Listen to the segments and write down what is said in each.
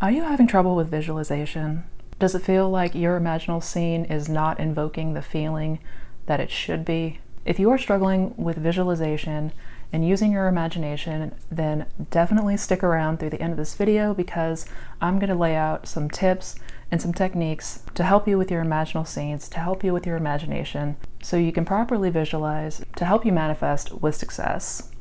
Are you having trouble with visualization? Does it feel like your imaginal scene is not invoking the feeling that it should be? If you are struggling with visualization and using your imagination, then definitely stick around through the end of this video, because I'm going to lay out some tips and some techniques to help you with your imaginal scenes, to help you with your imagination, so you can properly visualize, to help you manifest with success.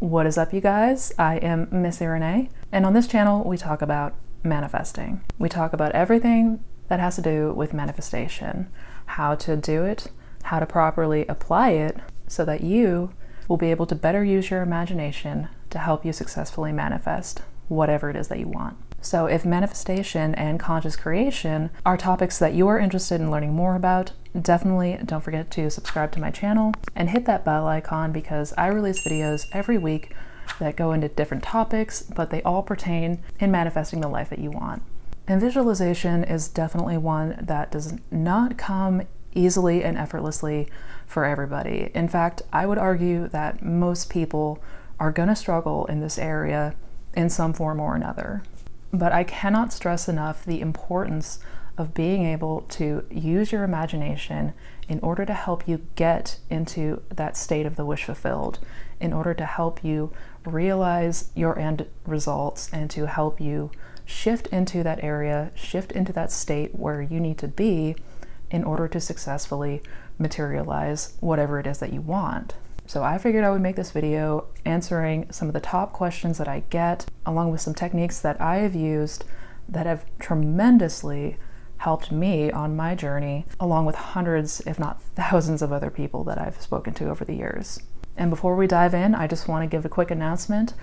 What is up, you guys? I am Missy Renee, and on this channel we talk about manifesting. We talk about everything that has to do with manifestation, how to do it, how to properly apply it so that you will be able to better use your imagination to help you successfully manifest whatever it is that you want. So if manifestation and conscious creation are topics that you are interested in learning more about, definitely don't forget to subscribe to my channel and hit that bell icon, because I release videos every week that go into different topics, but they all pertain in manifesting the life that you want. And visualization is definitely one that does not come easily and effortlessly for everybody. In fact, I would argue that most people are going to struggle in this area in some form or another. But I cannot stress enough the importance of being able to use your imagination in order to help you get into that state of the wish fulfilled, in order to help you realize your end results, and to help you shift into that area, shift into that state where you need to be in order to successfully materialize whatever it is that you want. So I figured I would make this video answering some of the top questions that I get, along with some techniques that I have used that have tremendously helped me on my journey, along with hundreds, if not thousands, of other people that I've spoken to over the years. And before we dive in, I just want to give a quick announcement.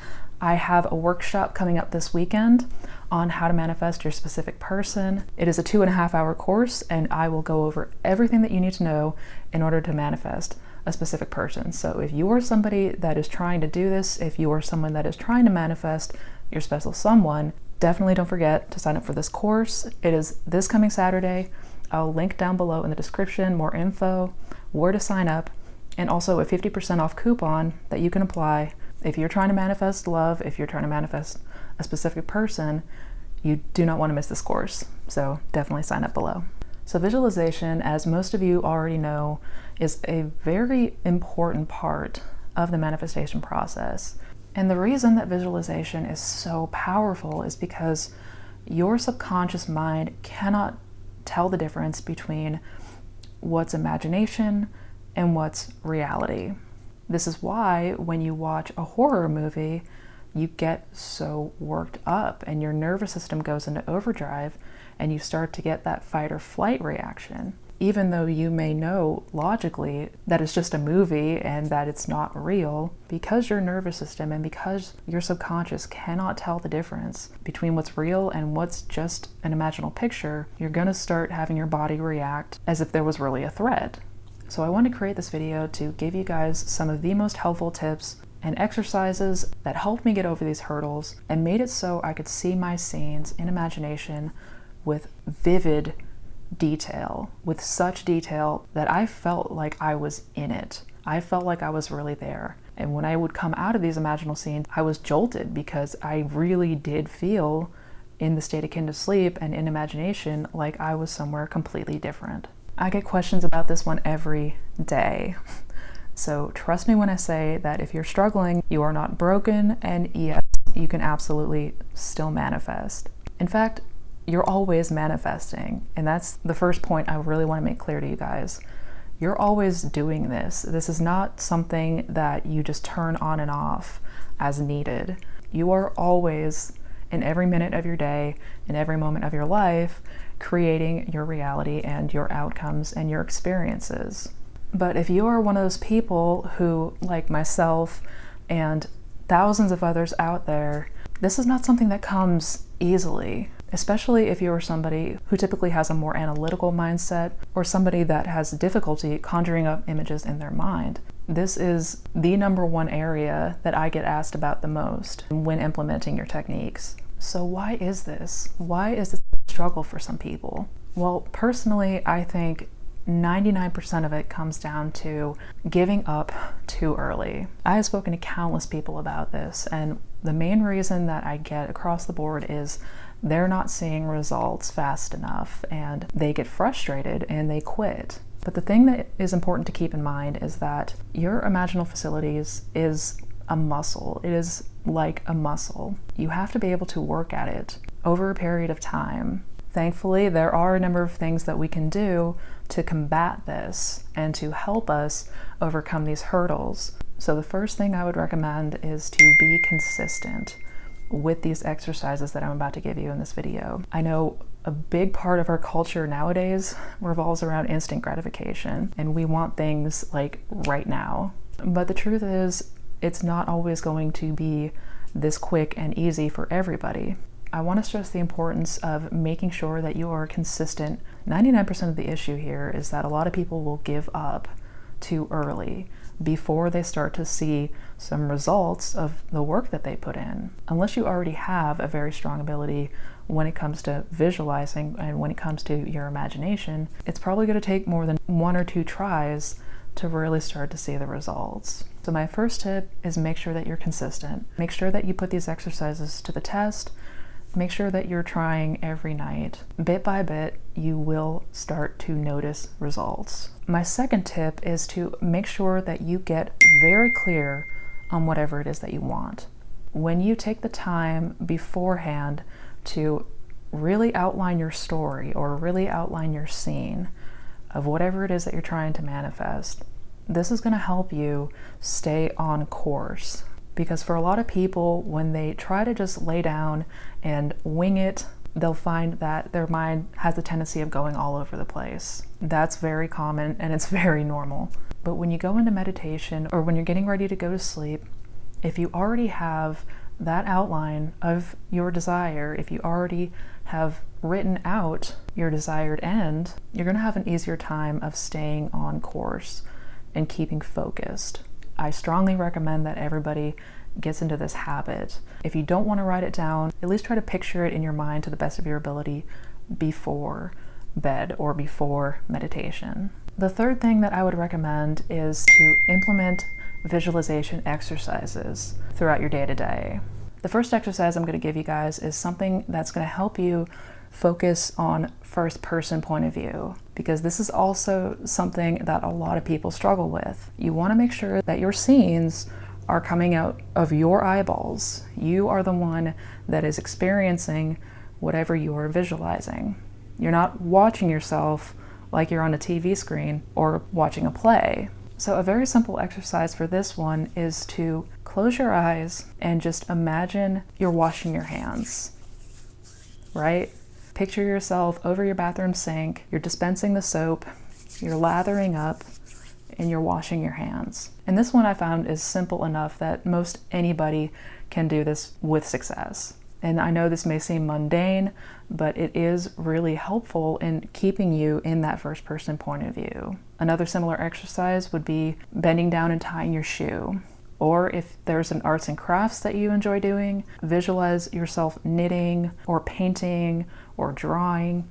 I have a workshop coming up this weekend on how to manifest your specific person. It is a 2.5-hour course, and I will go over everything that you need to know in order to manifest a specific person. So if you are somebody that is trying to do this, if you are someone that is trying to manifest your special someone, definitely don't forget to sign up for this course. It is this coming Saturday. I'll link down below in the description more info, where to sign up, and also a 50% off coupon that you can apply. If you're trying to manifest love, if you're trying to manifest a specific person, you do not want to miss this course. So definitely sign up below. So visualization, as most of you already know, is a very important part of the manifestation process. And the reason that visualization is so powerful is because your subconscious mind cannot tell the difference between what's imagination and what's reality. This is why when you watch a horror movie, you get so worked up and your nervous system goes into overdrive, and you start to get that fight or flight reaction, even though you may know logically that it's just a movie and that it's not real. Because your nervous system and because your subconscious cannot tell the difference between what's real and what's just an imaginal picture, you're gonna start having your body react as if there was really a threat. So I want to create this video to give you guys some of the most helpful tips and exercises that helped me get over these hurdles and made it so I could see my scenes in imagination with vivid detail, with such detail that I felt like I was in it. I felt like I was really there. And when I would come out of these imaginal scenes, I was jolted, because I really did feel in the state akin to sleep and in imagination like I was somewhere completely different. I get questions about this one every day. So trust me when I say that if you're struggling, you are not broken, and yes, you can absolutely still manifest. In fact, you're always manifesting, and that's the first point I really want to make clear to you guys. You're always doing this. This is not something that you just turn on and off as needed. You are always, in every minute of your day, in every moment of your life, creating your reality and your outcomes and your experiences. But if you are one of those people who, like myself and thousands of others out there, this is not something that comes easily, especially if you are somebody who typically has a more analytical mindset, or somebody that has difficulty conjuring up images in their mind. This is the #1 area that I get asked about the most when implementing your techniques. So why is this? Why is this a struggle for some people? Well, personally, I think 99% of it comes down to giving up too early. I have spoken to countless people about this, and the main reason that I get across the board is they're not seeing results fast enough, and they get frustrated and they quit. But the thing that is important to keep in mind is that your imaginal facilities is a muscle. It is like a muscle. You have to be able to work at it over a period of time. Thankfully, there are a number of things that we can do to combat this and to help us overcome these hurdles. So the first thing I would recommend is to be consistent with these exercises that I'm about to give you in this video. I know a big part of our culture nowadays revolves around instant gratification, and we want things like right now. But the truth is, it's not always going to be this quick and easy for everybody. I want to stress the importance of making sure that you are consistent. 99% of the issue here is that a lot of people will give up too early before they start to see some results of the work that they put in. Unless you already have a very strong ability when it comes to visualizing and when it comes to your imagination, it's probably going to take more than 1 or 2 tries to really start to see the results. So my first tip is make sure that you're consistent. Make sure that you put these exercises to the test. Make sure that you're trying every night. Bit by bit, you will start to notice results. My second tip is to make sure that you get very clear on whatever it is that you want. When you take the time beforehand to really outline your story or really outline your scene of whatever it is that you're trying to manifest, this is going to help you stay on course. Because for a lot of people, when they try to just lay down and wing it, they'll find that their mind has a tendency of going all over the place. That's very common and it's very normal. But when you go into meditation or when you're getting ready to go to sleep, if you already have that outline of your desire, if you already have written out your desired end, you're going to have an easier time of staying on course and keeping focused. I strongly recommend that everybody gets into this habit. If you don't want to write it down, at least try to picture it in your mind to the best of your ability before bed or before meditation. The third thing that I would recommend is to implement visualization exercises throughout your day-to-day. The first exercise I'm going to give you guys is something that's going to help you focus on first-person point of view, because this is also something that a lot of people struggle with. You want to make sure that your scenes are coming out of your eyeballs. You are the one that is experiencing whatever you are visualizing. You're not watching yourself like you're on a TV screen or watching a play. So a very simple exercise for this one is to close your eyes and just imagine you're washing your hands, right? Picture yourself over your bathroom sink, you're dispensing the soap, you're lathering up, and you're washing your hands. And this one I found is simple enough that most anybody can do this with success. And I know this may seem mundane, but it is really helpful in keeping you in that first person point of view. Another similar exercise would be bending down and tying your shoe. Or if there's an arts and crafts that you enjoy doing, visualize yourself knitting or painting or drawing,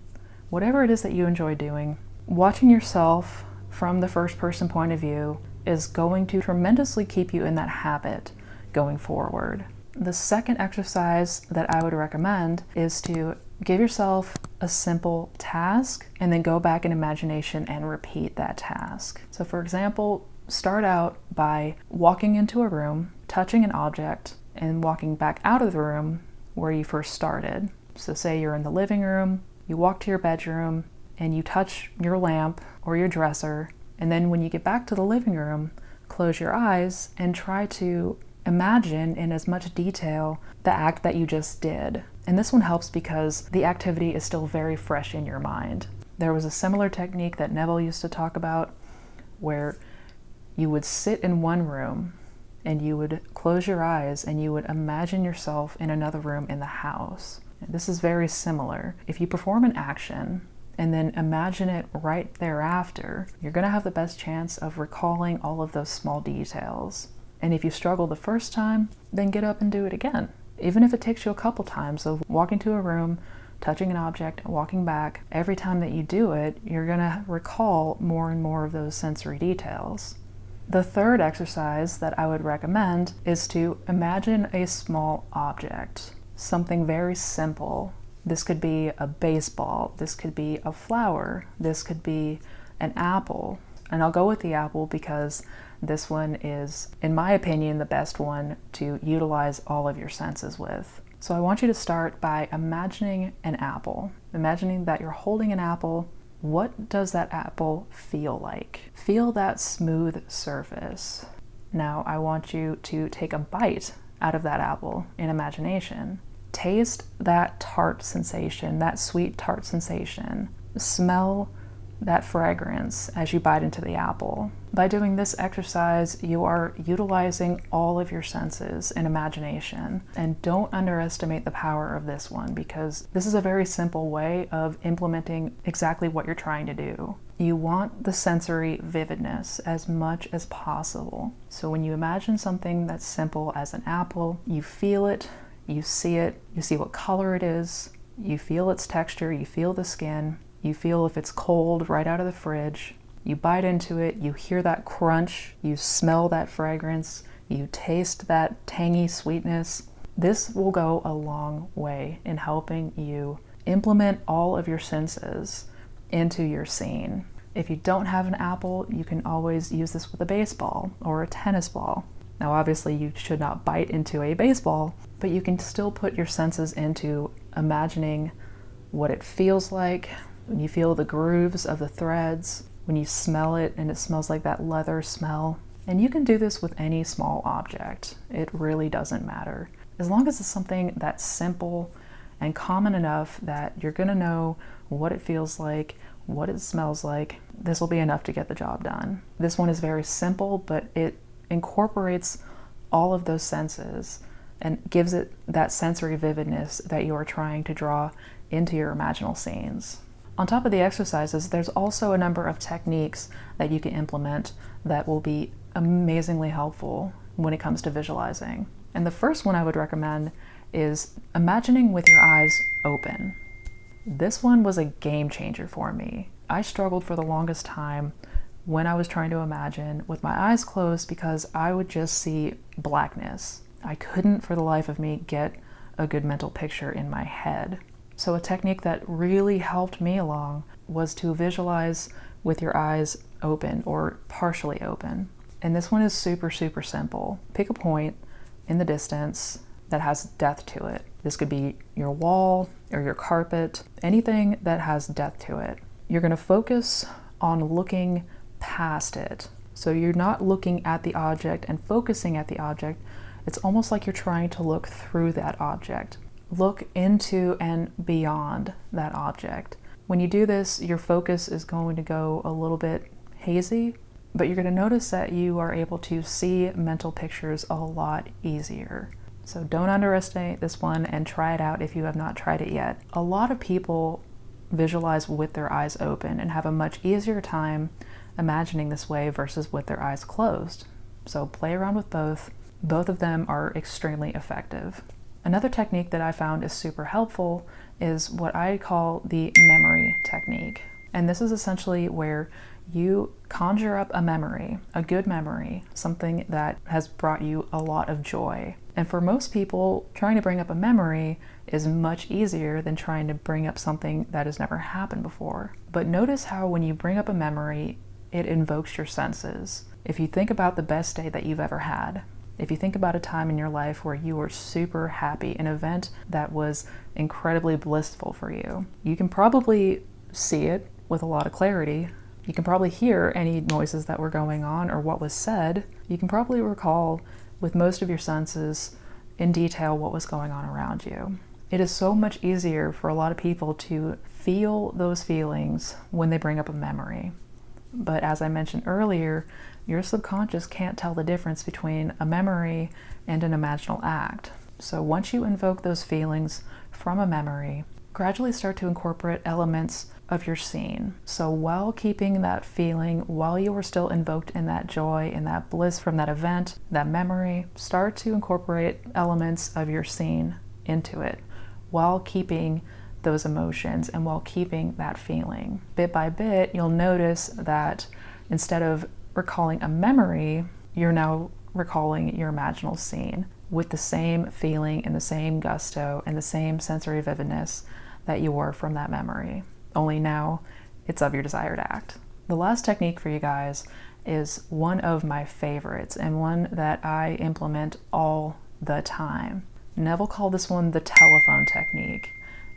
whatever it is that you enjoy doing. Watching yourself from the first person point of view is going to tremendously keep you in that habit going forward. The second exercise that I would recommend is to give yourself a simple task and then go back in imagination and repeat that task. So for example, start out by walking into a room, touching an object, and walking back out of the room where you first started. So say you're in the living room, you walk to your bedroom, and you touch your lamp or your dresser, and then when you get back to the living room, close your eyes and try to imagine in as much detail the act that you just did. And this one helps because the activity is still very fresh in your mind. There was a similar technique that Neville used to talk about where you would sit in one room and you would close your eyes and you would imagine yourself in another room in the house. This is very similar. If you perform an action and then imagine it right thereafter, you're going to have the best chance of recalling all of those small details. And if you struggle the first time, then get up and do it again. Even if it takes you a couple times of walking to a room, touching an object, walking back, every time that you do it, you're going to recall more and more of those sensory details. The third exercise that I would recommend is to imagine a small object, something very simple. This could be a baseball, this could be a flower, this could be an apple. And I'll go with the apple because this one is, in my opinion, the best one to utilize all of your senses with. So I want you to start by imagining an apple. Imagining that you're holding an apple. What does that apple feel like? Feel that smooth surface. Now I want you to take a bite out of that apple in imagination. Taste that tart sensation, that sweet tart sensation. Smell that fragrance as you bite into the apple. By doing this exercise, you are utilizing all of your senses and imagination. And don't underestimate the power of this one, because this is a very simple way of implementing exactly what you're trying to do. You want the sensory vividness as much as possible. So when you imagine something that's simple as an apple, you feel it, you see what color it is, you feel its texture, you feel the skin, you feel if it's cold right out of the fridge. You bite into it, you hear that crunch, you smell that fragrance, you taste that tangy sweetness. This will go a long way in helping you implement all of your senses into your scene. If you don't have an apple, you can always use this with a baseball or a tennis ball. Now obviously you should not bite into a baseball, but you can still put your senses into imagining what it feels like, when you feel the grooves of the threads, when you smell it and it smells like that leather smell. And you can do this with any small object. It really doesn't matter. As long as it's something that's simple and common enough that you're gonna know what it feels like, what it smells like, this will be enough to get the job done. This one is very simple, but it incorporates all of those senses and gives it that sensory vividness that you are trying to draw into your imaginal scenes. On top of the exercises, there's also a number of techniques that you can implement that will be amazingly helpful when it comes to visualizing. And the first one I would recommend is imagining with your eyes open. This one was a game changer for me. I struggled for the longest time when I was trying to imagine with my eyes closed because I would just see blackness. I couldn't for the life of me get a good mental picture in my head. So a technique that really helped me along was to visualize with your eyes open or partially open. And this one is super, super simple. Pick a point in the distance that has depth to it. This could be your wall or your carpet, anything that has depth to it. You're going to focus on looking past it. So you're not looking at the object and focusing at the object. It's almost like you're trying to look through that object. Look into and beyond that object. When you do this, your focus is going to go a little bit hazy, but you're going to notice that you are able to see mental pictures a lot easier. So don't underestimate this one and try it out if you have not tried it yet. A lot of people visualize with their eyes open and have a much easier time imagining this way versus with their eyes closed. So play around with both. Both of them are extremely effective. Another technique that I found is super helpful is what I call the memory technique. And this is essentially where you conjure up a memory, a good memory, something that has brought you a lot of joy. And for most people, trying to bring up a memory is much easier than trying to bring up something that has never happened before. But notice how when you bring up a memory, it invokes your senses. If you think about the best day that you've ever had, if you think about a time in your life where you were super happy, an event that was incredibly blissful for you, you can probably see it with a lot of clarity. You can probably hear any noises that were going on or what was said. You can probably recall with most of your senses in detail what was going on around you. It is so much easier for a lot of people to feel those feelings when they bring up a memory. But as I mentioned earlier, your subconscious can't tell the difference between a memory and an imaginal act. So once you invoke those feelings from a memory, gradually start to incorporate elements of your scene. So while keeping that feeling, while you are still invoked in that joy and that bliss from that event, that memory, start to incorporate elements of your scene into it while keeping those emotions and while keeping that feeling. Bit by bit, you'll notice that instead of recalling a memory, you're now recalling your imaginal scene with the same feeling and the same gusto and the same sensory vividness that you were from that memory. Only now it's of your desired act. The last technique for you guys is one of my favorites and one that I implement all the time. Neville called this one the telephone technique.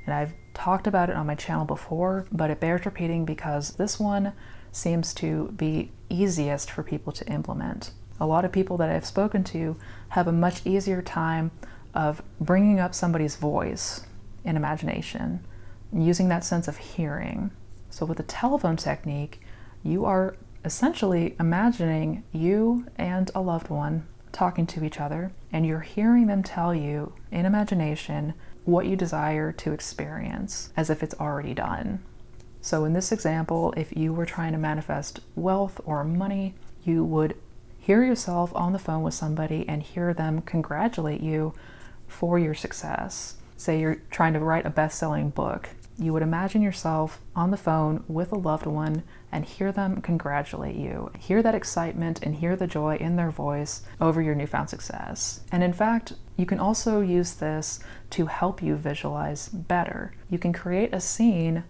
And I've talked about it on my channel before, but it bears repeating because this one seems to be easiest for people to implement. A lot of people that I've spoken to have a much easier time of bringing up somebody's voice in imagination, using that sense of hearing. So with the telephone technique, you are essentially imagining you and a loved one talking to each other, and you're hearing them tell you in imagination what you desire to experience as if it's already done. So in this example, if you were trying to manifest wealth or money, you would hear yourself on the phone with somebody and hear them congratulate you for your success. Say you're trying to write a best-selling book. You would imagine yourself on the phone with a loved one and hear them congratulate you. Hear that excitement and hear the joy in their voice over your newfound success. And in fact, you can also use this to help you visualize better. You can create a scene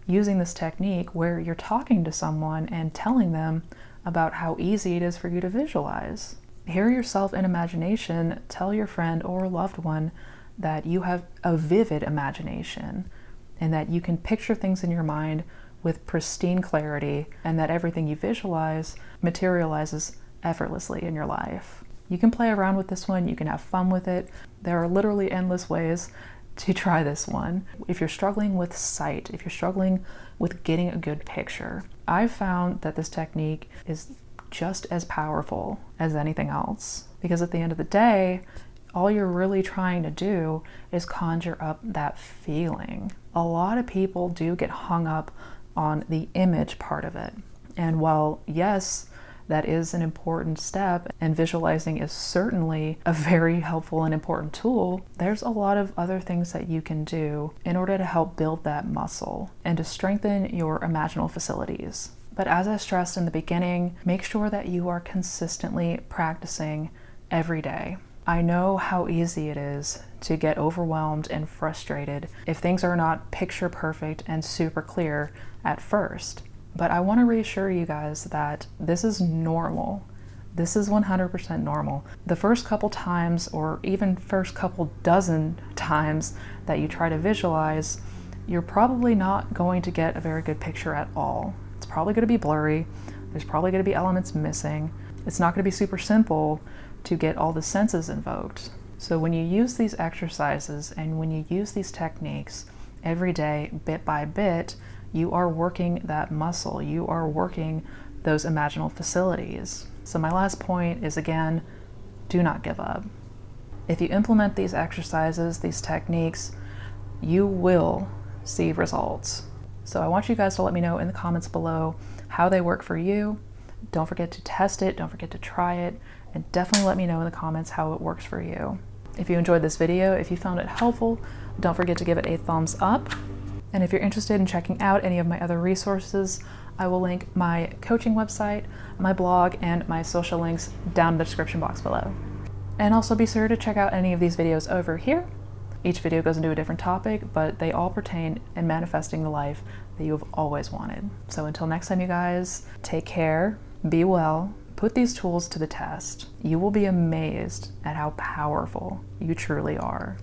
using this technique where you're talking to someone and telling them about how easy it is for you to visualize. Hear yourself in imagination, tell your friend or loved one that you have a vivid imagination and that you can picture things in your mind with pristine clarity and that everything you visualize materializes effortlessly in your life. You can play around with this one, you can have fun with it. There are literally endless ways to try this one. If you're struggling with sight, if you're struggling with getting a good picture, I've found that this technique is just as powerful as anything else, because at the end of the day, all you're really trying to do is conjure up that feeling. A lot of people do get hung up on the image part of it. And while yes, that is an important step, and visualizing is certainly a very helpful and important tool, there's a lot of other things that you can do in order to help build that muscle and to strengthen your imaginal facilities. But as I stressed in the beginning, make sure that you are consistently practicing every day. I know how easy it is to get overwhelmed and frustrated if things are not picture perfect and super clear at first. But I want to reassure you guys that this is normal. This is 100% normal. The first couple times, or even first couple dozen times that you try to visualize, you're probably not going to get a very good picture at all. It's probably going to be blurry. There's probably going to be elements missing. It's not going to be super simple to get all the senses invoked. So when you use these exercises and when you use these techniques every day, bit by bit, you are working that muscle. You are working those imaginal facilities. So my last point is, again, do not give up. If you implement these exercises, these techniques, you will see results. So I want you guys to let me know in the comments below how they work for you. Don't forget to test it, don't forget to try it, and definitely let me know in the comments how it works for you. If you enjoyed this video, if you found it helpful, don't forget to give it a thumbs up. And if you're interested in checking out any of my other resources, I will link my coaching website, my blog, and my social links down in the description box below. And also be sure to check out any of these videos over here. Each video goes into a different topic, but they all pertain in manifesting the life that you have always wanted. So until next time, you guys, take care, be well, put these tools to the test. You will be amazed at how powerful you truly are.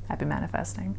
Happy manifesting.